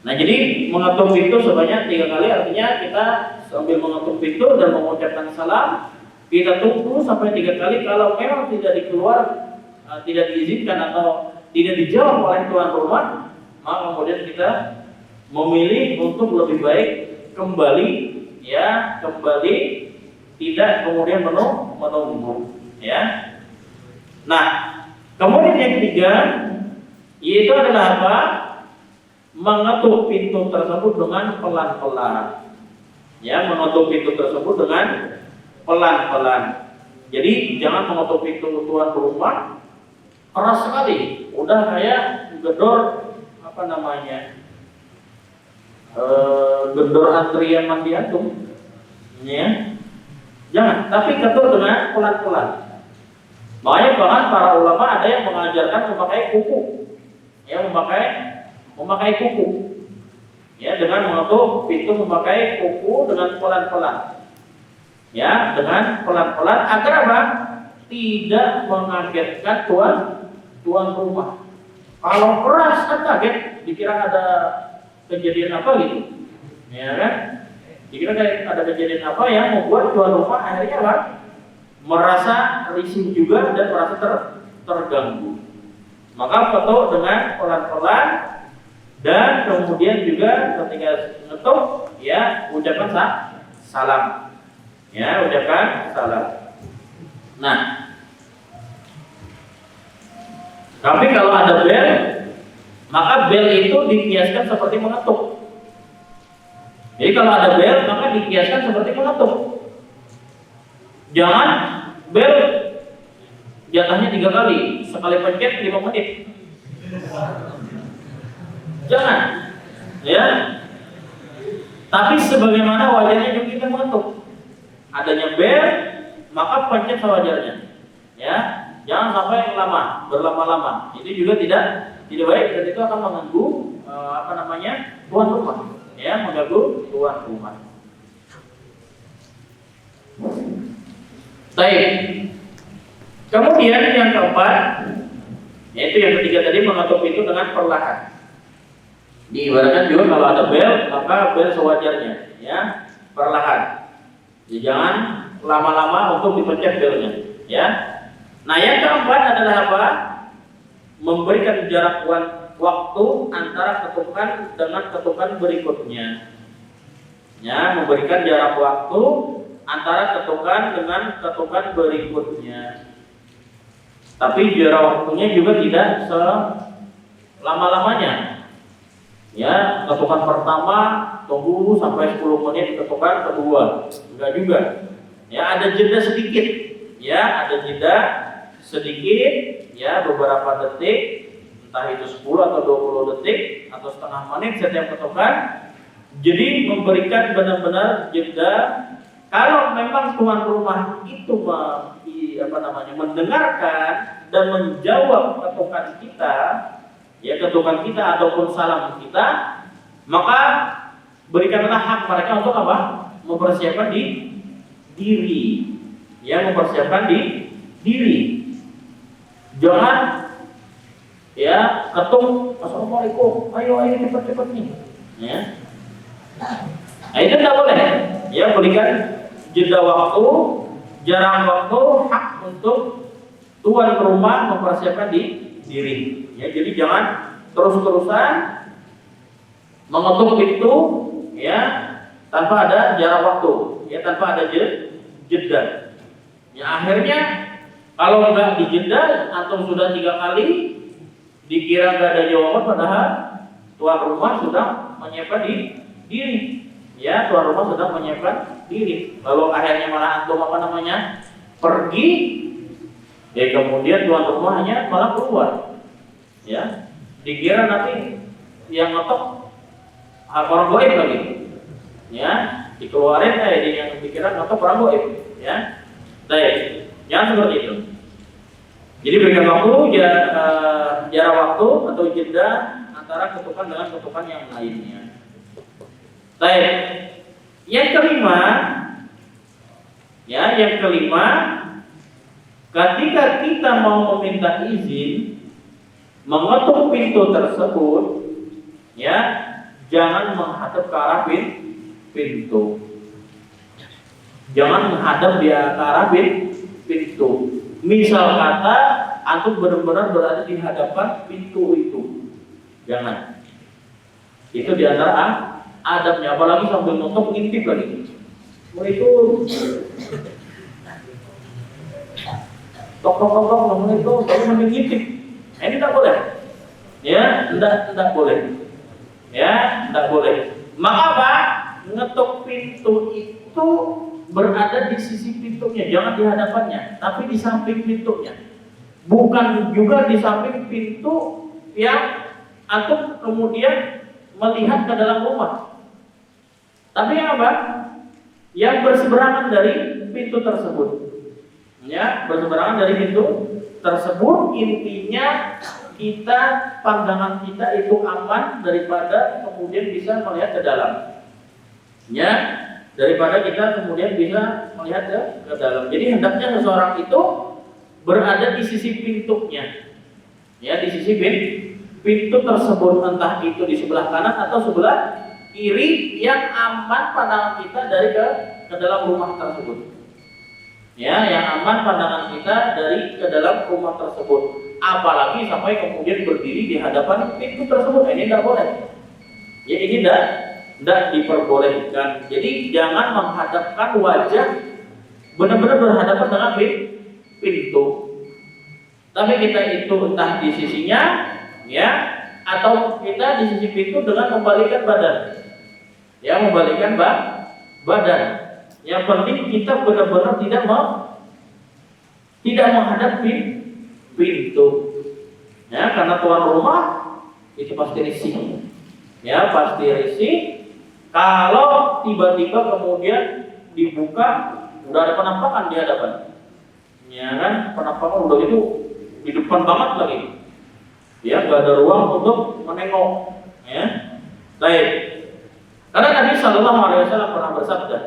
Nah, jadi mengetuk pintu sebanyak 3 kali artinya kita sambil mengetuk pintu dan mengucapkan salam, kita tunggu sampai 3 kali. Kalau memang tidak tidak diizinkan atau tidak dijawab oleh tuan rumah, maka kemudian kita memilih untuk lebih baik kembali, ya, tidak kemudian menunggu, ya. Nah, kemudian yang ketiga yaitu adalah apa? Mengetuk pintu tersebut dengan pelan-pelan. Ya, mengetuk pintu tersebut dengan pelan-pelan. Jadi jangan mengetuk pintu tuan rumah keras sekali, udah kayak gedor gedor antrian mandi antum. Ya. Jangan, tapi ketuk dengan pelan-pelan. Makanya bahkan para ulama ada yang mengajarkan memakai kuku. Ya, memakai kuku. Ya, dengan mengetuk pintu memakai kuku dengan pelan-pelan. Ya, dengan pelan-pelan agar apa? Tidak mengagetkan tuan rumah. Kalau keras kan kaget, dikira ada kejadian apa gitu. Ya kan? Dikira ada kejadian apa yang membuat tuan rumah akhirnya apa? Merasa risih juga dan merasa terganggu. Maka ketuk dengan pelan-pelan dan kemudian juga ketika ngetuk, ya ucapkan salam. Ya, ucapkan salam. Nah, Tapi kalau ada bel, maka bel itu dikiaskan seperti mengetuk. Jadi kalau ada bel, maka dikiaskan seperti mengetuk. Jangan bel jatahnya 3 kali, sekali pencet 5 menit. Jangan, ya. Tapi sebagaimana wajarnya juga kita mengetuk. Adanya bel, maka pencet sewajarnya. Ya, jangan sampai lama, berlama-lama. Itu juga tidak baik dan itu akan mengganggu tuan rumah. Ya, mengganggu tuan rumah. Baik. Kemudian yang keempat, yaitu yang ketiga tadi mengetuk pintu dengan perlahan. Diibaratkan juga kalau ada bel, maka bel sewajarnya, ya, perlahan. Jadi jangan lama-lama untuk dipencet belnya, ya. Nah, yang keempat adalah apa? Memberikan jarak waktu antara ketukan dengan ketukan berikutnya. Ya, memberikan jarak waktu antara ketukan dengan ketukan berikutnya. Tapi jarak waktunya juga tidak selama-lamanya. Ya, ketukan pertama tunggu sampai 10 menit, ketukan kedua enggak juga. Ya, ada jeda sedikit. Ya, ada jeda sedikit, ya, beberapa detik, entah itu 10 atau 20 detik atau setengah menit setiap ketukan. Jadi memberikan benar-benar jeda. Kalau memang tuan rumah itu mendengarkan dan menjawab ketukan kita, ya, ketukan kita ataupun salam kita, maka berikanlah hak mereka untuk apa? Mempersiapkan diri. Ya, mempersiapkan diri. Jangan, ya, ketuk, assalamualaikum, ayo cepat nih. Ya. Nah, itu tidak boleh. Ya, berikan jeda waktu, jarak waktu, hak untuk tuan rumah mempersiapkan diri. Ya, jadi jangan terus-terusan mengetuk pintu, ya, tanpa ada jarak waktu, ya, tanpa ada jeda. Ya, akhirnya kalau nggak dijeda atau sudah 3 kali dikira nggak ada jawaban, padahal tuan rumah sudah menyiapkan diri. Ya, tuan rumah sudah menyiapkan diri. Lalu akhirnya malah antum pergi, ya, kemudian tuan rumah hanya malah keluar. Ya, dikira nanti yang ngetok orang goib lagi. Ya, dikeluarin yang dikira ngetok orang goib. Ya, baik. Jangan seperti itu. Jadi berikan waktu, jarak waktu atau jeda antara ketukan dengan ketukan yang lainnya. Baik. Yang kelima, ketika kita mau meminta izin mengetuk pintu tersebut, ya, jangan menghadap ke arah pintu. Jangan menghadap ke arah pintu. Misal kata antum benar-benar berada di hadapan pintu itu. Jangan. Itu di antara adabnya, apalagi sambil nutup ngintip lagi. Itu tok ngomong itu tapi sambil ngintip. Ini tidak boleh. Ya, tidak boleh. Ya, tidak boleh. Maka apa? Ngetuk pintu itu berada di sisi pintunya, jangan di hadapannya, tapi di samping pintunya. Bukan juga di samping pintu yang antum kemudian melihat ke dalam rumah. Tapi yang apa? Yang berseberangan dari pintu tersebut. Ya, berseberangan dari pintu tersebut, intinya pandangan kita itu aman daripada kemudian bisa melihat ke dalam. Ya, daripada kita kemudian bisa melihat ke dalam. Jadi hendaknya seseorang itu berada di sisi pintunya. Ya, di sisi pintu tersebut, entah itu di sebelah kanan atau sebelah kiri yang aman pandangan kita dari ke dalam rumah tersebut. Ya, yang aman pandangan kita dari ke dalam rumah tersebut. Apalagi sampai kemudian berdiri di hadapan pintu tersebut. Ini tidak boleh. Ya, ini tidak diperbolehkan. Jadi jangan menghadapkan wajah benar-benar berhadapan dengan pintu. Tapi kita itu entah di sisinya, ya, atau kita di sisi pintu dengan membalikkan badan. Ya, membalikkan badan. Yang penting kita benar-benar tidak menghadap pintu. Ya, karena tuan rumah itu pasti risih. Ya, pasti risih. Kalau tiba-tiba kemudian dibuka, udah ada penampakan di hadapan. Ya kan, penampakan udah itu di depan banget lagi. Ya, nggak ada ruang untuk menengok. Ya, baik. Karena Nabi Shallallahu Alaihi Wasallam pernah bersabda,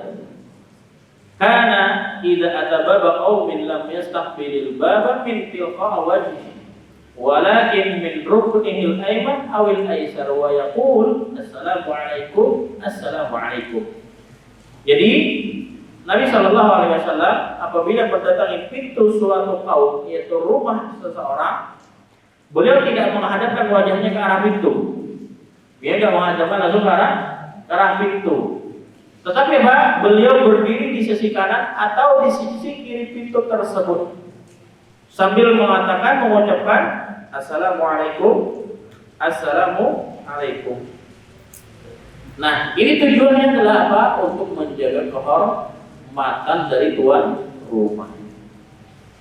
"Karena idza atababa qaumin lam yastaqbilil baba min tilqa wajhi, walakin min ruknihil ayman awil aisar wa yaqul assalamu alaikum, assalamu alaikum." Jadi Nabi Shallallahu Alaihi Wasallam apabila mendatangi pintu suatu kaum, yaitu rumah seseorang, beliau tidak menghadapkan wajahnya ke arah pintu. Dia tidak menghadapkan langsung ke arah pintu. Tetapi beliau berdiri di sisi kanan atau di sisi kiri pintu tersebut, sambil mengucapkan assalamualaikum, assalamualaikum. Nah, ini tujuannya adalah apa? Untuk menjaga kehormatan dari tuan rumah.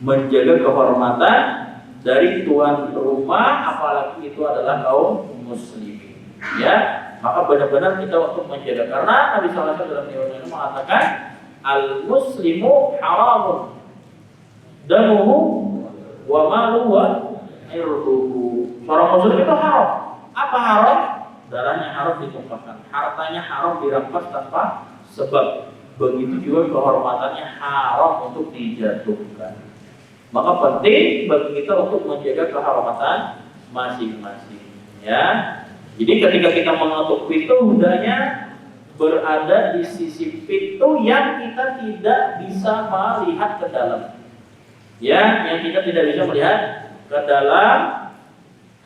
Menjaga kehormatan dari tuan rumah, apalagi itu adalah kaum muslimin. Ya, maka benar-benar kita untuk menjaga. Karena Nabi Sallallahu Alaihi Wasallam dalam riwayat mengatakan, al-muslimu haramun damuhu wa maluhu wa irduhu. Seorang muslim itu haram. Apa haram? Darahnya haram ditumpahkan, hartanya haram dirampas tanpa sebab. Begitu juga kehormatannya haram untuk dijatuhkan. Maka penting bagi kita untuk menjaga kehormatan masing-masing. Ya, jadi ketika kita mengetuk pintu, hendaknya berada di sisi pintu yang kita tidak bisa melihat ke dalam. Ya, yang kita tidak bisa melihat ke dalam,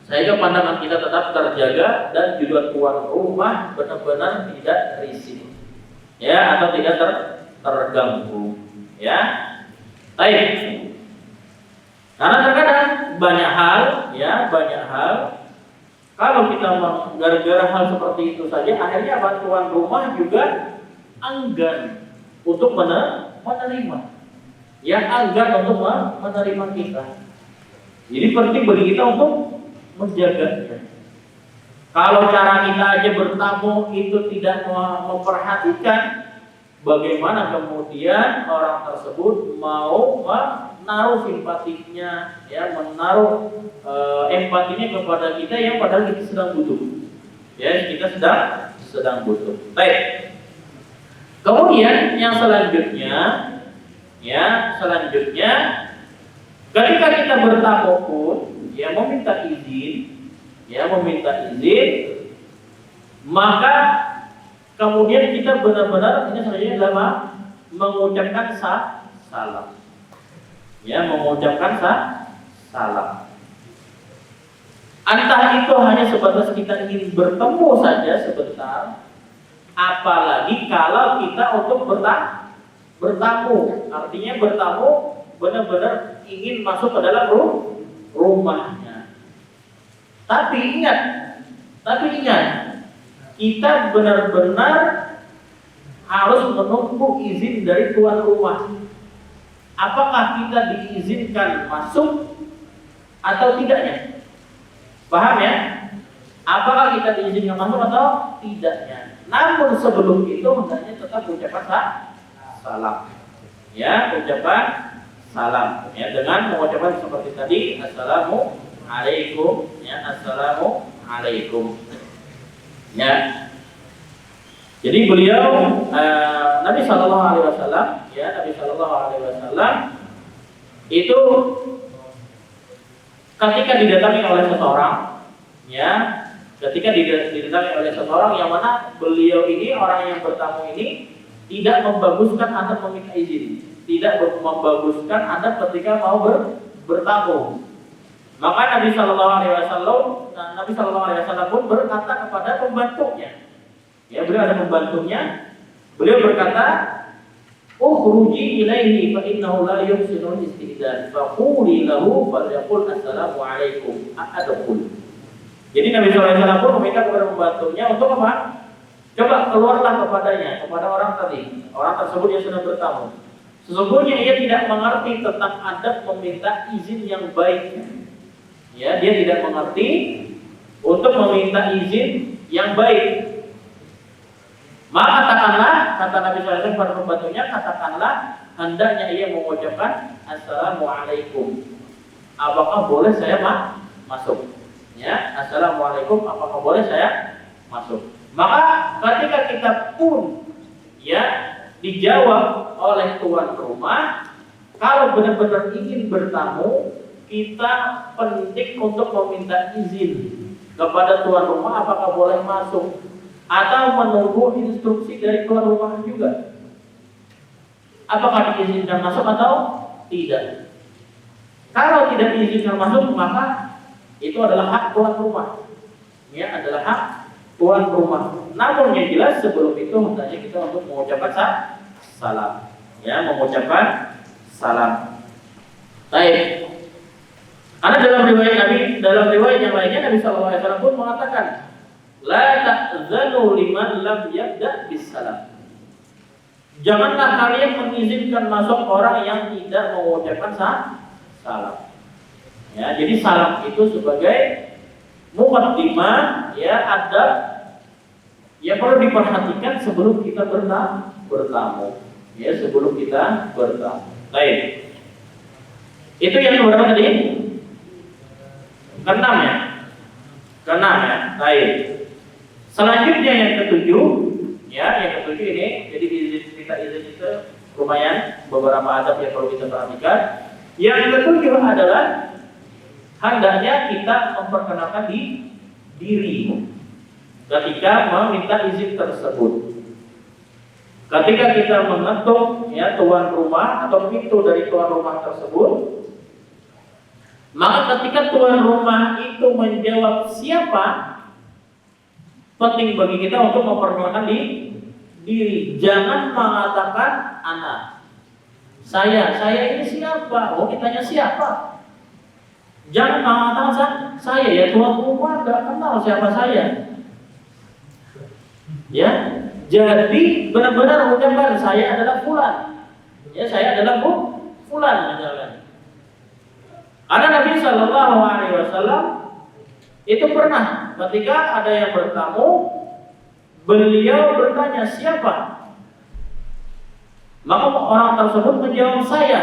sehingga pandangan kita tetap terjaga dan juga tuan rumah benar-benar tidak risih, ya, atau tidak terganggu, ya. Baik. Karena terkadang banyak hal kalau kita gara-gara hal seperti itu saja, akhirnya tuan rumah juga enggan untuk menerima, ya, enggan untuk menerima kita. Jadi penting bagi kita untuk menjaganya. Kalau cara kita aja bertamu itu tidak memperhatikan, bagaimana kemudian orang tersebut mau menaruh simpatinya, ya, menaruh empatinya kepada kita yang padahal kita sedang butuh. Ya, kita sedang butuh. Baik. Kemudian yang selanjutnya, ketika kita bertamu pun, ya, meminta izin, maka kemudian kita benar-benar ini sebenarnya adalah mengucapkan salam. Ya, mengucapkan salam. Entah itu hanya sebatas kita ingin bertemu saja sebentar, apalagi kalau kita untuk bertamu, artinya bertamu benar-benar ingin masuk ke dalam rumahnya. Tapi ingat, kita benar-benar harus menunggu izin dari tuan rumah. Apakah kita diizinkan masuk atau tidaknya? Paham ya? Apakah kita diizinkan masuk atau tidaknya? Namun sebelum itu hendaknya tetap ucapan salam. Ya, ucapan salam. Ya, dengan mengucapkan seperti tadi, assalamualaikum. Ya, assalamualaikum. Ya. Jadi beliau Nabi Shallallahu Alaihi Wasallam, itu ketika didatangi oleh seseorang, ya, didatangi oleh seseorang yang mana beliau ini, orang yang bertamu ini, tidak membaguskan Anda meminta izin, tidak membaguskan Anda ketika mau bertamu. Maka Nabi Shallallahu Alaihi Wasallam pun berkata kepada pembantunya, ya, beliau ada pembantunya, beliau berkata, ukhruji ilaihi fa innahu la yuhsinul isti'dzan fa quli lahu falyaqul assalamu alaikum adkhul. Jadi Nabi SAW pun meminta kepada pembantunya untuk apa? Coba keluarlah kepadanya, kepada orang tadi, orang tersebut yang sudah bertamu. Sesungguhnya ia tidak mengerti tentang adab meminta izin yang baik. Ya, dia tidak mengerti untuk meminta izin yang baik. Maka katakanlah, kata Nabi SAW kepada pembantunya, katakanlah hendaknya ia mengucapkan assalamualaikum. Apakah boleh saya masuk? Ya, assalamualaikum. Apakah boleh saya masuk? Maka ketika kita pun ya dijawab oleh tuan rumah, kalau benar-benar ingin bertamu, kita penting untuk meminta izin kepada tuan rumah apakah boleh masuk, atau menunggu instruksi dari tuan rumah juga. Apakah diizinkan masuk atau tidak? Kalau tidak diizinkan masuk, maka itu adalah hak tuan rumah. Ya, adalah hak tuan rumah. Namun yang jelas sebelum itu hendaknya kita untuk mengucapkan salam. Ya, mengucapkan salam. Baik. Karena dalam riwayat yang lainnya Nabi SAW pun mengatakan, la ta'zanu liman lam yabda bis salam. Janganlah kalian mengizinkan masuk orang yang tidak mengucapkan salam. Ya, jadi salam itu sebagai muqaddimah, ya, adab yang perlu diperhatikan sebelum kita bertamu. Ya, sebelum kita bertamu. Baik. Itu yang berapa tadi? Keenam ya. Keenam ya. Baik. Selanjutnya yang ketujuh, ya, yang ketujuh ini, jadi kita izin itu lumayan beberapa adab yang perlu kita perhatikan. Yang ketujuh adalah hendaknya kita memperkenalkan diri ketika meminta izin tersebut. Ketika kita mengetuk ya tuan rumah atau pintu dari tuan rumah tersebut, maka ketika tuan rumah itu menjawab siapa, penting bagi kita untuk memperkenalkan diri. Jangan mengatakan anak, saya ini siapa? Oh, ditanya siapa? Jangan mengatakan saya ya, tuan rumah nggak kenal siapa saya. Ya, jadi benar-benar ucapkan saya adalah fulan. Ya, saya adalah fulan misalnya. Ada Nabi Shallallahu Alaihi Wasallam itu pernah ketika ada yang bertamu, beliau bertanya siapa, maka orang tersebut menjawab saya.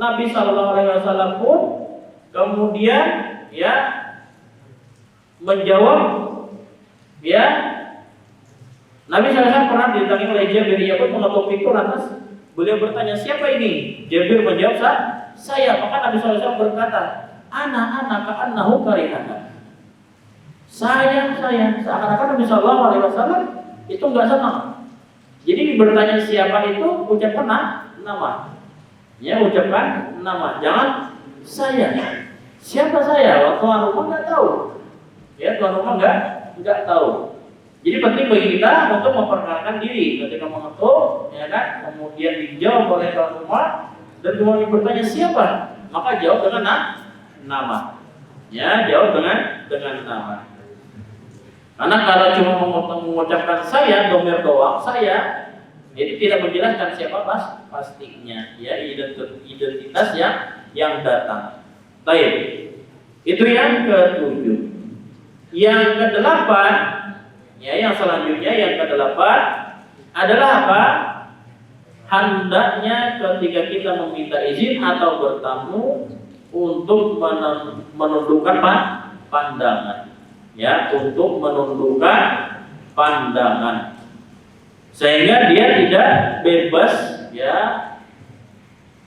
Nabi Shallallahu Alaihi Wasallam pun kemudian ya menjawab, ya, Nabi SAW pernah didatangi oleh Jabir, ia pun mengetuk pintu lantas beliau bertanya siapa ini? Jabir menjawab saya. Maka Nabi SAW berkata, anak ka'annahu karihana. Saya. Seakan-akan Nabi SAW itu enggak senang. Jadi bertanya siapa itu ucapkan nama. Ya, ucapkan nama. Jangan saya. Siapa saya? Tuan rumah enggak tahu. Ya, tuan rumah enggak tahu. Jadi penting bagi kita untuk memperkenalkan diri ketika mengetuk, ya kan? Kemudian dijawab oleh tuan rumah dan kemudian bertanya siapa, maka jawab dengan nama. Ya, jawab dengan nama. Karena kalau cuma mengucapkan saya, domir doang, saya, itu tidak menjelaskan siapa pastinya. Ya, identitas yang datang. Baik. Itu yang ketujuh. Yang kedelapan, ya, yang selanjutnya yang kedelapan adalah apa? Hendaknya ketika kita meminta izin atau bertamu untuk menundukkan pandangan, ya, untuk menundukkan pandangan, sehingga dia tidak bebas, ya,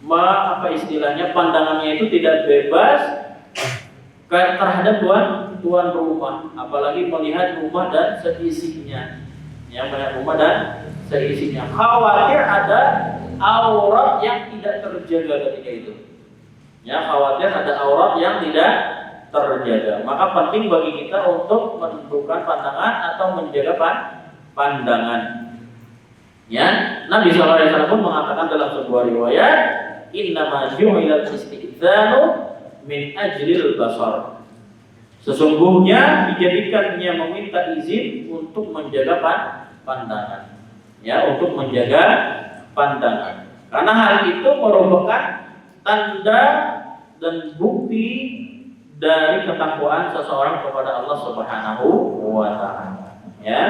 apa istilahnya, pandangannya itu tidak bebas terhadap tuan rumah, apalagi melihat rumah dan seisinya, ya, melihat rumah dan seisinya. Khawatir ada aurat yang tidak terjaga ketika itu. Ya, khawatir ada aurat yang tidak terjaga. Maka penting bagi kita untuk menundukkan pandangan atau menjaga pandangan. Ya, Nabi SAW pun mengatakan dalam sebuah riwayat, innama ju'ilal istidhanu min ajlil basar. Sesungguhnya dijadikannya meminta izin untuk menjaga pandangan. Ya, untuk menjaga pandangan. Karena hal itu merupakan tanda dan bukti dari ketakwaan seseorang kepada Allah Subhanahu wa taala. Ya.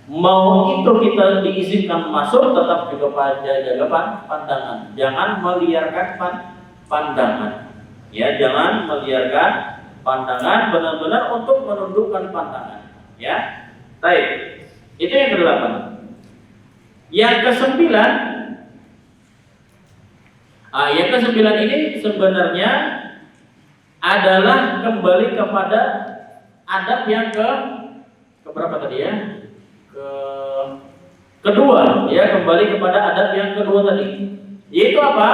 Mau itu kita diizinkan masuk, tetap juga jaga pandangan. Jangan meliarkan pandangan. Ya, jangan meliarkan pandangan, benar-benar untuk menundukkan pandangan. Ya, baik. Itu yang ke-8. Yang ke-9, yang ke-9 ini sebenarnya adalah kembali kepada adab yang ke berapa tadi ya? Kedua, ya, kembali kepada adab yang kedua tadi, yaitu apa?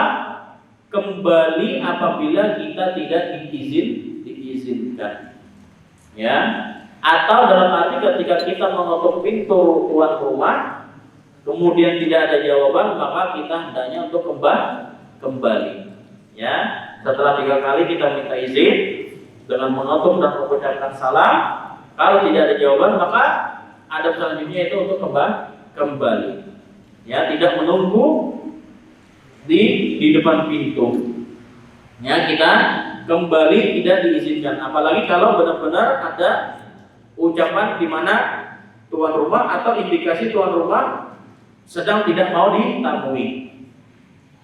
Kembali apabila kita tidak diizinkan, ya, atau dalam arti ketika kita mengetuk pintu tuan rumah, kemudian tidak ada jawaban, maka kita hendaknya untuk kembali, ya. Setelah 3 kali kita minta izin dengan mengetuk dan mengucapkan salam, kalau tidak ada jawaban, maka adab selanjutnya itu untuk kembali, ya, tidak menunggu di depan pintu, ya, kita kembali tidak diizinkan. Apalagi kalau benar-benar ada ucapan di mana tuan rumah atau indikasi tuan rumah sedang tidak mau ditemui,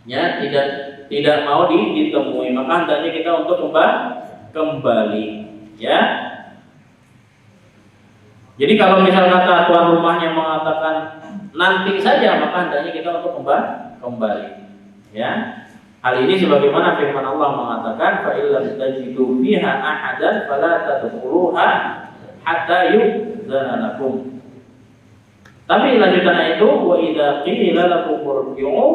ya, tidak mau ditemui, maka hendaknya kita untuk kembali, ya. Jadi kalau misal kata tuan rumahnya mengatakan nanti saja, maka hendaknya kita untuk kembali. Ya. Hal ini sebagaimana firman Allah mengatakan, fa illam tajidu fiha ahadan fala tadkhuluha hatta yu'dzana lakum. Tapi lanjutannya itu, wa idza qila lakum irji'u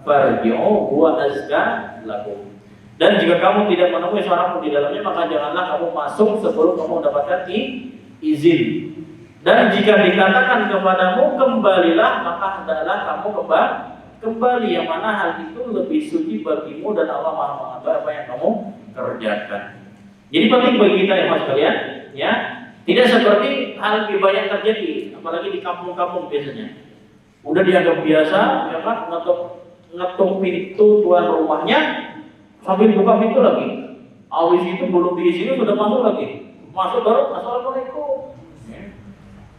farji'u huwa azka lakum. Dan jika kamu tidak menemui seorang pun di dalamnya, maka janganlah kamu masuk sebelum kamu mendapatkan izin. Dan jika dikatakan kepadamu kembalilah, maka hendaklah kamu kembali, yang mana hal itu lebih suci bagimu dan Allah Maha mengetahui apa yang kamu kerjakan. Jadi penting bagi kita ya mas kalian, ya, tidak seperti hal lebih banyak terjadi, apalagi di kampung-kampung biasanya. Udah dianggap biasa, ya kan, ngetuk pintu tuan rumahnya sambil buka pintu lagi. Awis itu belum diizini sudah masuk lagi. Masuk baru assalamualaikum.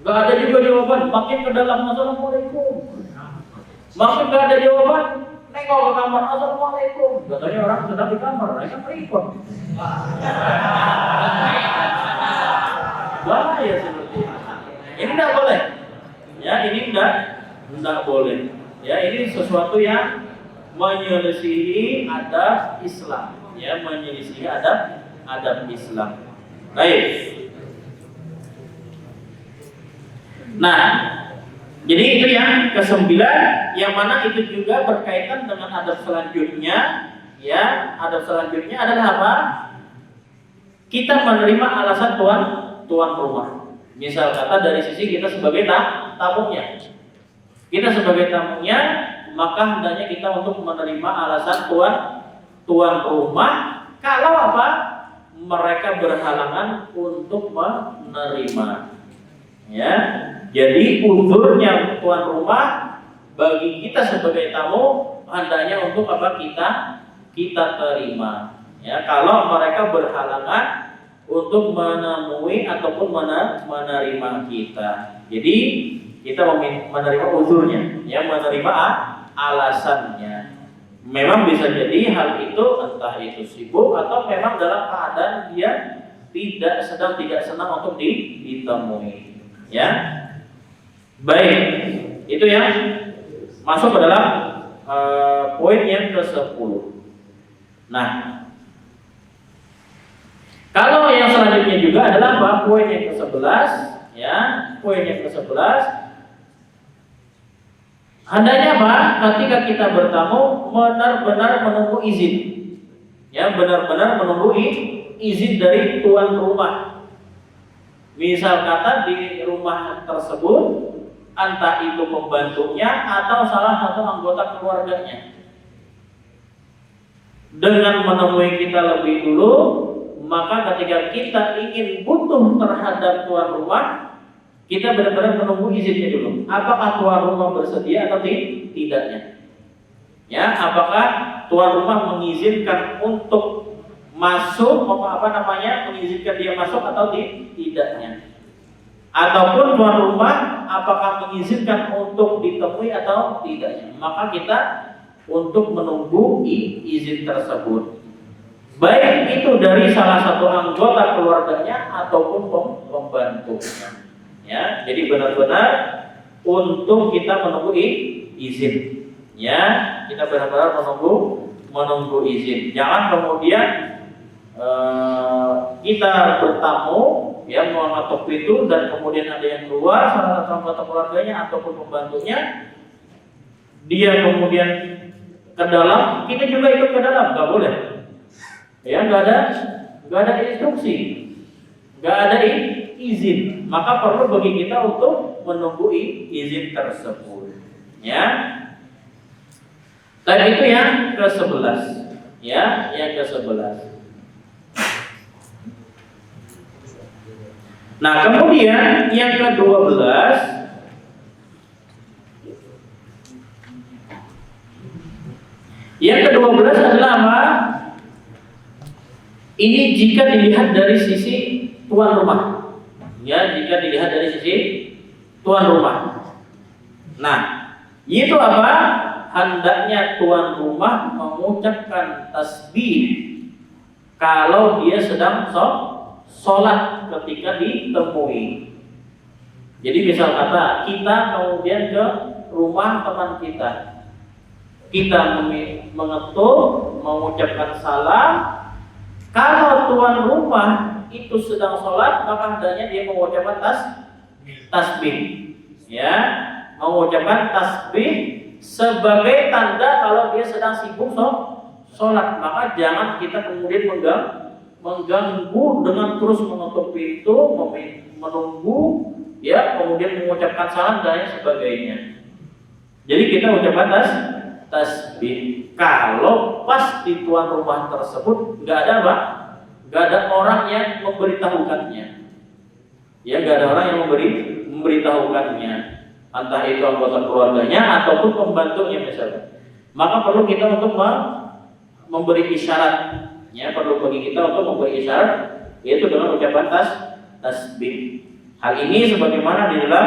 Gak ada juga jawaban, makin ke dalam assalamualaikum. Makin gak ada jawaban, nengok ke kamar assalamualaikum. Katanya orang sedang di kamar, mereka repot. Bahaya seperti ini. Ini tidak boleh. Ya, ini tidak boleh. Ya, ini sesuatu yang menyelisihi adab Islam. Ya, menyelisihi adab Islam. Baik. Nah, jadi itu yang ke-9, yang mana itu juga berkaitan dengan adab selanjutnya. Ya, adab selanjutnya adalah apa? Kita menerima alasan tuan rumah. Misal kata dari sisi kita sebagai tamunya. Kita sebagai tamunya, maka hendaknya kita untuk menerima alasan tuan rumah. Kalau apa? Mereka berhalangan untuk menerima. Ya. Jadi uzurnya tuan rumah bagi kita sebagai tamu hendaknya untuk apa? Kita terima. Ya, kalau mereka berhalangan untuk menemui ataupun menerima kita. Jadi kita menerima uzurnya, ya, menerima alasannya. Memang bisa jadi hal itu entah itu sibuk atau memang dalam keadaan dia sedang tidak senang untuk ditemui. Ya. Baik, itu yang masuk ke dalam poin yang ke-10. Nah, kalau yang selanjutnya juga adalah apa? Poin yang ke-11, ya, poin yang ke-11. Hendaknya apa? Ketika kita bertamu benar-benar menunggu izin. Ya, benar-benar menunggu izin dari tuan rumah. Misal kata di rumah tersebut entah itu pembantunya atau salah satu anggota keluarganya. Dengan menemui kita lebih dulu, maka ketika kita ingin butuh terhadap tuan rumah, kita benar-benar menunggu izinnya dulu. Apakah tuan rumah bersedia atau tidaknya? Ya, apakah tuan rumah mengizinkan untuk masuk, mengizinkan dia masuk atau tidaknya? Ataupun tuan rumah apakah mengizinkan untuk ditemui atau tidaknya? Maka kita untuk menunggu izin tersebut, baik itu dari salah satu anggota keluarganya ataupun pembantunya. Ya, jadi benar-benar untuk kita menunggu izin. Ya, kita benar-benar menunggu izin. Jangan kemudian kita bertamu, ya, mengetok pintu dan kemudian ada yang keluar, salah satu anggota keluarganya ataupun pembantunya, dia kemudian ke dalam, kita juga ikut ke dalam, nggak boleh. Ya, nggak ada instruksi, nggak ada izin. Maka perlu bagi kita untuk menunggu izin tersebut. Ya, tadi itu yang ke-11. Ya, yang ke-11. Nah, kemudian yang ke-12, adalah apa? Ini jika dilihat dari sisi tuan rumah. Ya, jika dilihat dari sisi tuan rumah. Nah, itu apa? Hendaknya tuan rumah mengucapkan tasbih kalau dia sedang sholat ketika ditemui. Jadi misal kata kita kemudian ke rumah teman kita mengetuk, mengucapkan salam. Kalau tuan rumah itu sedang sholat, maka hendaknya dia mengucapkan tasbih. Ya, mengucapkan tasbih sebagai tanda kalau dia sedang sibuk sholat. Maka jangan kita kemudian mengganggu dengan terus mengetuk pintu, menunggu, ya, kemudian mengucapkan salam dan sebagainya. Jadi kita ucapkan tasbih. Kalau pas di tuan rumah tersebut nggak ada apa? Nggak ada orang yang memberitahukannya. Ya, nggak ada orang yang memberitahukannya. Entah itu anggota keluarganya ataupun pembantunya misalnya. Maka perlu kita untuk memberi isyarat. Ya, perlu bagi kita untuk memberi isyarat, yaitu dengan ucapan tasbih. Hal ini sebagaimana di dalam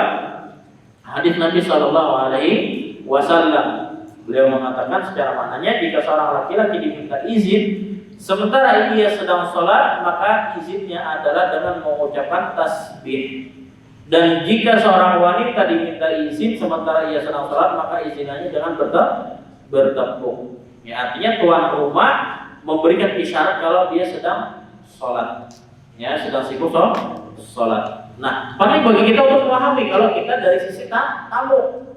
hadis Nabi Shallallahu Alaihi Wasallam. Beliau mengatakan secara maknanya, jika seorang laki-laki diminta izin sementara ia sedang sholat, maka izinnya adalah dengan mengucapkan tasbih. Dan jika seorang wanita diminta izin sementara ia sedang sholat, maka izinannya dengan bertepuk. Ya, artinya tuan rumah memberikan isyarat kalau dia sedang sholat, ya, sedang sibuk sholat. Nah, penting bagi kita untuk memahami kalau kita dari sisi tamu.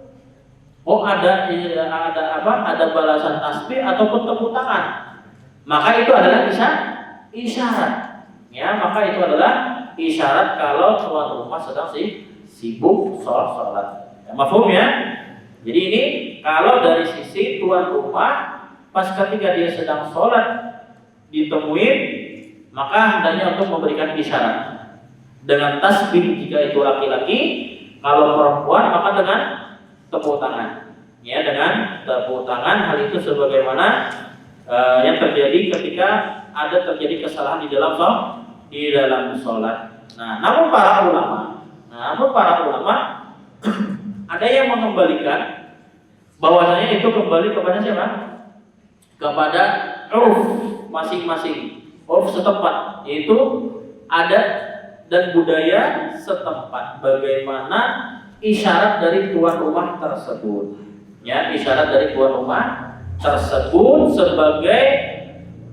Oh, ada balasan tasbih ataupun tepuk tangan. Maka itu adalah isyarat. Ya, maka itu adalah isyarat kalau tuan rumah sedang sibuk sholat. Ya, mafhum ya? Jadi ini kalau dari sisi tuan rumah pas ketika dia sedang sholat ditemuin, maka hendaknya untuk memberikan isyarat dengan tasbih jika itu laki-laki, kalau perempuan maka dengan tepuk tangan. Ya, dengan tepuk tangan. Hal itu sebagaimana yang terjadi ketika ada terjadi kesalahan di dalam sholat. Nah, namun para ulama ada yang mengembalikan bahwasanya itu kembali kepada siapa? Kepada uruf masing-masing, uruf setempat, yaitu adat dan budaya setempat. Bagaimana isyarat dari tuan rumah tersebut, ya, isyarat dari tuan rumah tersebut sebagai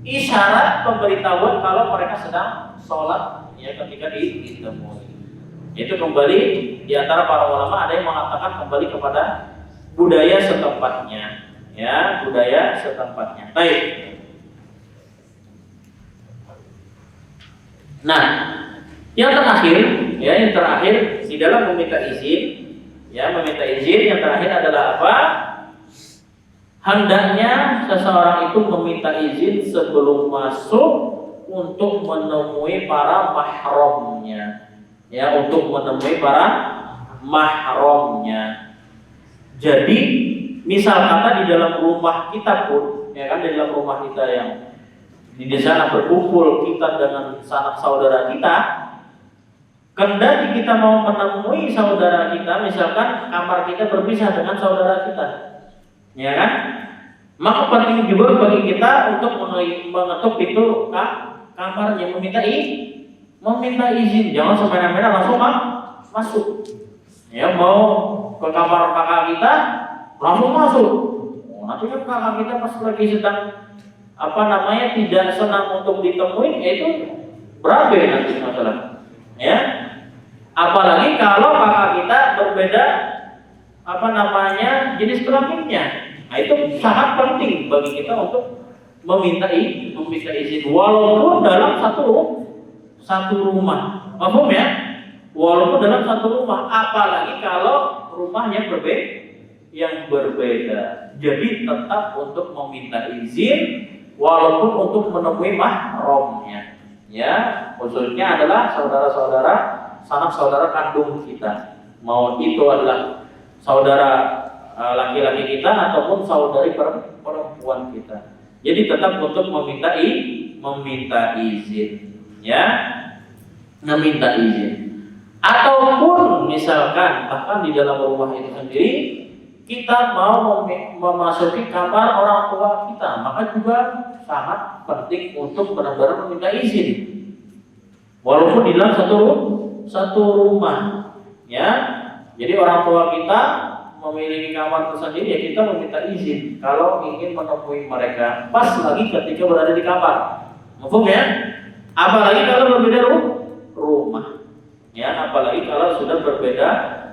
isyarat pemberitahuan kalau mereka sedang sholat, ya, ketika ditemui. Itu kembali di antara para ulama ada yang mengatakan kembali kepada budaya setempatnya, ya, budaya setempatnya. Baik. Nah, yang terakhir di dalam meminta izin, Ya, meminta izin. Yang terakhir adalah apa? Hendaknya seseorang itu meminta izin sebelum masuk untuk menemui para mahramnya. Ya, untuk menemui para mahramnya. Jadi, misal kata di dalam rumah kita pun, ya kan, di dalam rumah kita yang di sana berkumpul kita dengan sanak saudara kita, kendati kita mau menemui saudara kita, misalkan kamar kita berpisah dengan saudara kita, ya kan? Maka penting juga bagi kita untuk mengetuk pintu kamarnya, meminta izin. Jangan semena-mena langsung masuk. Ya, mau ke kamar kakak kita langsung masuk. Nanti kan kakak kita pas lagi sedang tidak senang untuk ditemui, itu berabe nanti masalah. Ya, apalagi kalau kakak kita berbeda jenis kelaminnya. Nah, itu sangat penting bagi kita untuk meminta izin walaupun dalam satu rumah. Paham ya? Walaupun dalam satu rumah, apalagi kalau rumah yang berbeda. Jadi tetap untuk meminta izin walaupun untuk menemui mahramnya. Ya, khususnya adalah saudara-saudara, sanak saudara kandung kita. Mau itu adalah saudara laki-laki kita ataupun saudari perempuan kita. Jadi tetap untuk meminta izin, ya, meminta izin. Ataupun misalkan bahkan di dalam rumah itu sendiri kita mau memasuki kamar orang tua kita, maka juga sangat penting untuk benar-benar meminta izin. Walaupun di dalam satu rumah, ya. Jadi orang tua kita memiliki kamar tersendiri, ya kita meminta izin kalau ingin menemui mereka pas lagi ketika berada di kamar. Mafhum ya? Apalagi kalau berbeda rumah. Ya, apalagi kalau sudah berbeda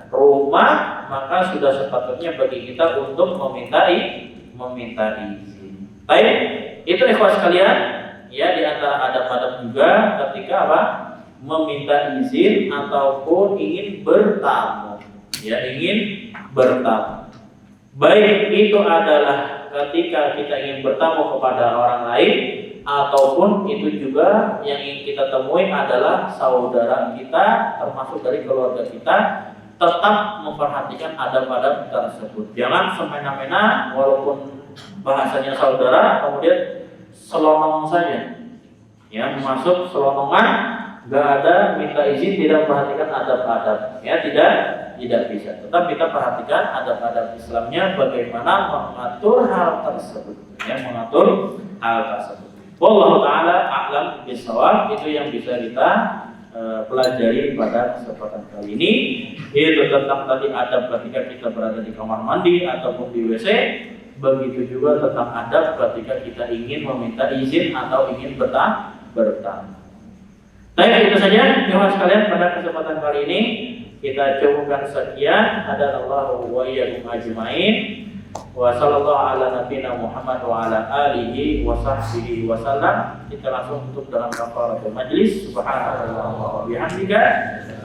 rumah, maka sudah sepatutnya bagi kita untuk meminta izin. Baik, itu ikhwas sekalian, ya, di antara adab-adab juga ketika meminta izin ataupun ingin bertamu. Ya, ingin bertamu. Baik itu adalah ketika kita ingin bertamu kepada orang lain, ataupun itu juga yang ingin kita temui adalah saudara kita, termasuk dari keluarga kita. Tetap memperhatikan adab-adab tersebut. Jangan semena-mena walaupun bahasanya saudara kemudian selonong saja. Ya, masuk selonongan, nggak ada minta izin, tidak perhatikan adab-adab. Ya, tidak bisa. Tetap kita perhatikan adab-adab Islamnya, bagaimana mengatur hal tersebut. Ya, mengatur hal tersebut. Wallahu taala a'lam bishawab. Itu yang bisa kita pelajari pada kesempatan kali ini, yaitu tentang tadi adab ketika kita berada di kamar mandi ataupun di WC. Begitu juga tentang adab ketika kita ingin meminta izin atau ingin bertamu. Baik, itu saja jemaah sekalian pada kesempatan kali ini. Kita cukupkan sekian. Hadanallahu wa iyyakum ajmain. Wa sallallahu ala nabiyina Muhammad wa ala alihi wa sahbihi wa sallam. Kita langsung tutup dalam kafaratul majlis. Subhanallah wa bihamdika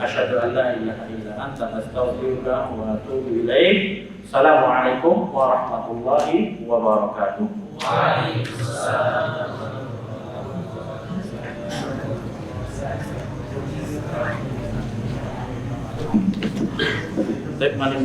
asyhadu an la ilaha illa anta astaghfiruka wa atubu ilaik. Assalamualaikum warahmatullahi wabarakatuh. Waalaikumsalam. Baik, mari.